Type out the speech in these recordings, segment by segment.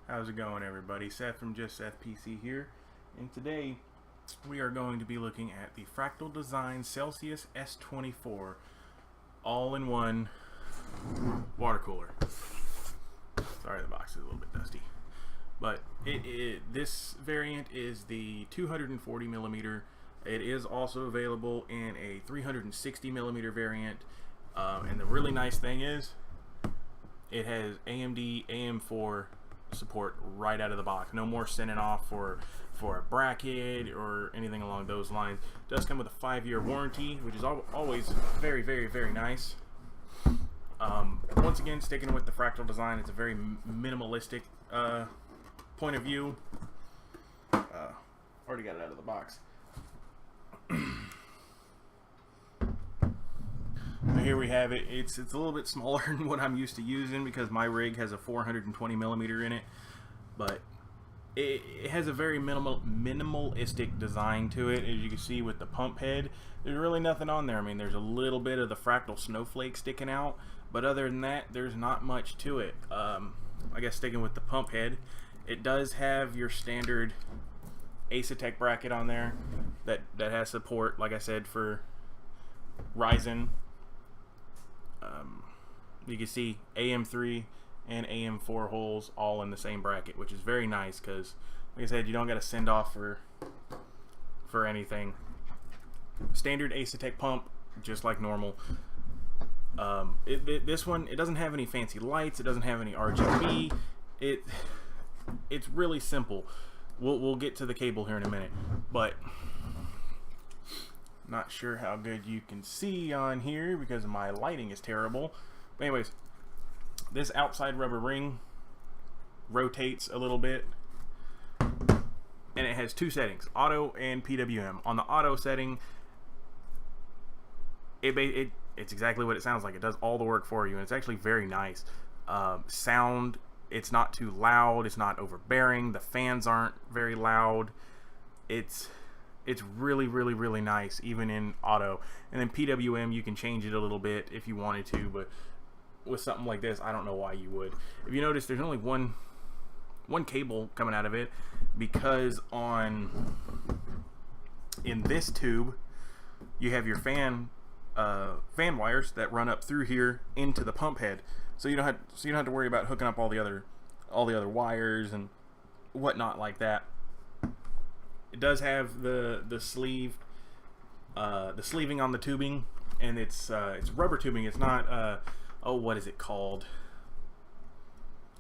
How's it going, everybody? Seth from Just Seth PC here, and today we are going to be looking at the Fractal Design Celsius S24 all-in-one water cooler. Sorry, the box is a little bit dusty, but this variant is the 240 millimeter. It is also available in a 360 millimeter variant, and the really nice thing is it has AMD AM4 support right out of the box. No more sending off for a bracket or anything along those lines. It does come with a 5-year warranty, which is always very, very, very nice. Once again, sticking with the Fractal design, it's a very minimalistic point of view. Already got it out of the box. Here we have it. It's a little bit smaller than what I'm used to using because my rig has a 420 millimeter in it, but it has a very minimalistic design to it. As you can see with the pump head, there's really nothing on there. I mean, there's a little bit of the Fractal snowflake sticking out, but other than that, there's not much to it. I guess sticking with the pump head, it does have your standard Asetek bracket on there that has support, like I said, for Ryzen. You can see AM3 and AM4 holes all in the same bracket, which is very nice because, like I said, you don't got to send off for anything. Standard Asetek pump, just like normal. This one, it doesn't have any fancy lights. It doesn't have any RGB. It's really simple. We'll get to the cable here in a minute, but not sure how good you can see on here because my lighting is terrible. But anyways, this outside rubber ring rotates a little bit, and it has two settings, auto and PWM. On the auto setting, it's exactly what it sounds like. It does all the work for you, and it's actually very nice. Sound, it's not too loud, it's not overbearing, the fans aren't very loud. It's really, really, really nice, even in auto. And then PWM, you can change it a little bit if you wanted to, but with something like this, I don't know why you would. If you notice, there's only one cable coming out of it, because in this tube, you have your fan wires that run up through here into the pump head, so you don't have to worry about hooking up all the other wires and whatnot like that. It does have the sleeve, the sleeving on the tubing, and it's rubber tubing. It's not what is it called?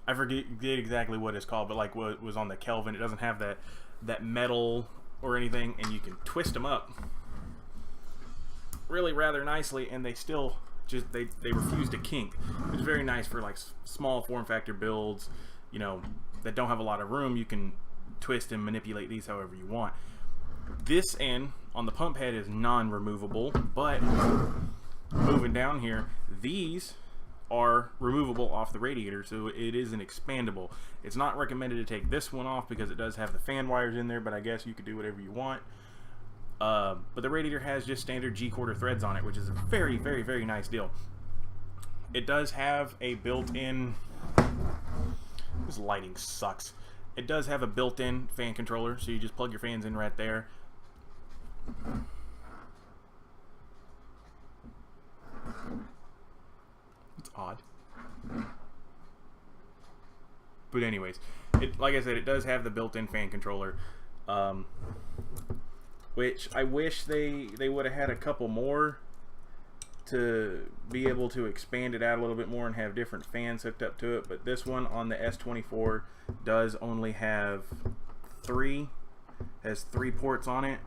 I forget exactly what it's called, but like what was on the Kelvin, it doesn't have that metal or anything, and you can twist them up really rather nicely, and they still just they refuse to kink. It's very nice for like small form factor builds, you know, that don't have a lot of room. You can twist and manipulate these however you want. This end on the pump head is non-removable, but moving down here, these are removable off the radiator, so it is an expandable. It's not recommended to take this one off because it does have the fan wires in there, but I guess you could do whatever you want. But the radiator has just standard G-quarter threads on it, which is a very, very, very nice deal. It does have a built-in, this lighting sucks. It does have a built-in fan controller, so you just plug your fans in right there. It's odd. But anyways, like I said, it does have the built-in fan controller, which I wish they would have had a couple more to be able to expand it out a little bit more and have different fans hooked up to it. But this one on the S24 does only have has three ports on it,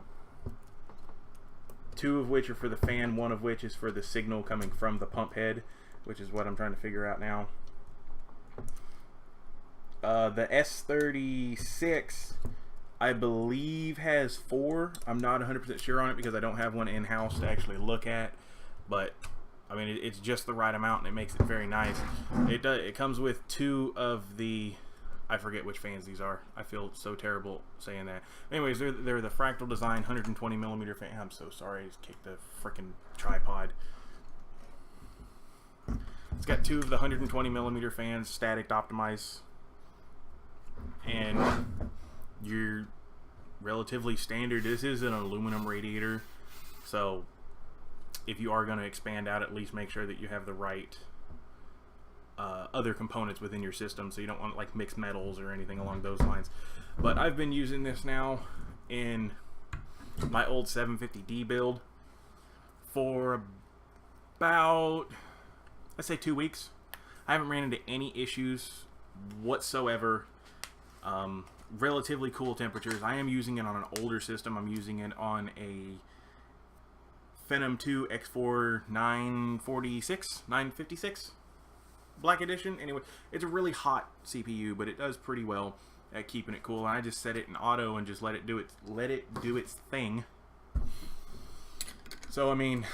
2 of which are for the fan, 1 of which is for the signal coming from the pump head, which is what I'm trying to figure out now. The S36, I believe, has 4. I'm not 100% sure on it because I don't have one in-house to actually look at, but I mean, it's just the right amount, and it makes it very nice. It comes with 2 of the, I forget which fans these are. I feel so terrible saying that. Anyways, they're the Fractal Design 120 millimeter fan. I'm so sorry, I just kicked the freaking tripod. It's got 2 of the 120 millimeter fans, static optimized and you're relatively standard. This is an aluminum radiator, so if you are going to expand out, at least make sure that you have the right other components within your system, so you don't want like mixed metals or anything along those lines. But I've been using this now in my old 750D build for about, let's say, 2 weeks. I haven't ran into any issues whatsoever. Relatively cool temperatures. I am using it on an older system. I'm using it on a Phenom 2 X4 956 Black Edition. Anyway, it's a really hot CPU, but it does pretty well at keeping it cool. And I just set it in auto and just let it do its thing. So I mean,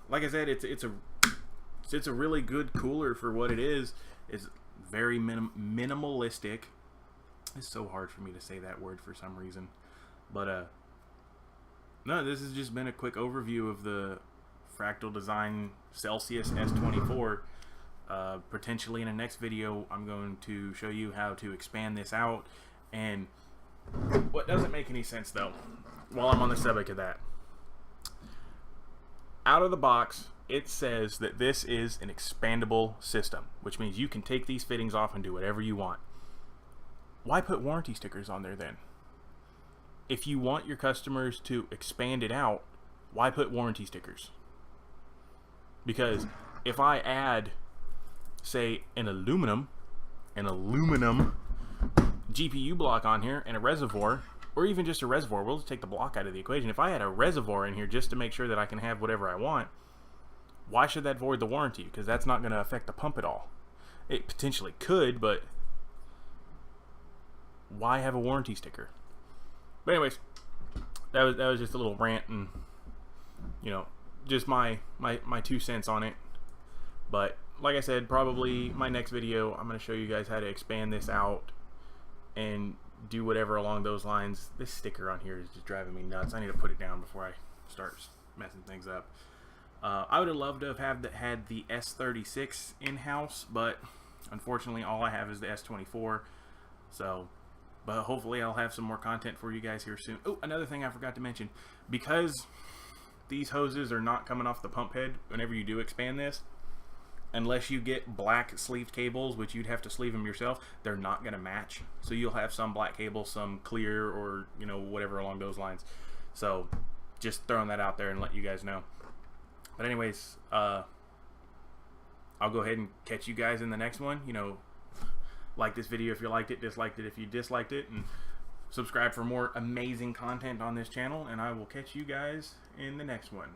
like I said, it's a really good cooler for what it is. It's very minimalistic. It's so hard for me to say that word for some reason, but no, this has just been a quick overview of the Fractal Design Celsius S24. Potentially in the next video, I'm going to show you how to expand this out. And what doesn't make any sense, though, while I'm on the subject of that, out of the box, it says that this is an expandable system, which means you can take these fittings off and do whatever you want. Why put warranty stickers on there then? If you want your customers to expand it out, why put warranty stickers? Because if I add, say, an aluminum GPU block on here and a reservoir, or even just a reservoir, we'll just take the block out of the equation. If I had a reservoir in here just to make sure that I can have whatever I want, why should that void the warranty? Because that's not going to affect the pump at all. It potentially could, but why have a warranty sticker? But anyways, that was just a little rant, and you know, just my 2 cents on it. But like I said, probably my next video, I'm going to show you guys how to expand this out and do whatever along those lines. This sticker on here is just driving me nuts. I need to put it down before I start messing things up. I would have loved to have had the S36 in-house, but unfortunately all I have is the S24. So, but hopefully I'll have some more content for you guys here soon. Oh, another thing I forgot to mention. Because these hoses are not coming off the pump head whenever you do expand this, unless you get black sleeved cables, which you'd have to sleeve them yourself, they're not going to match. So you'll have some black cable, some clear, or you know, whatever along those lines. So just throwing that out there and let you guys know. But anyways, I'll go ahead and catch you guys in the next one. You know, like this video if you liked it, disliked it if you disliked it, and subscribe for more amazing content on this channel, and I will catch you guys in the next one.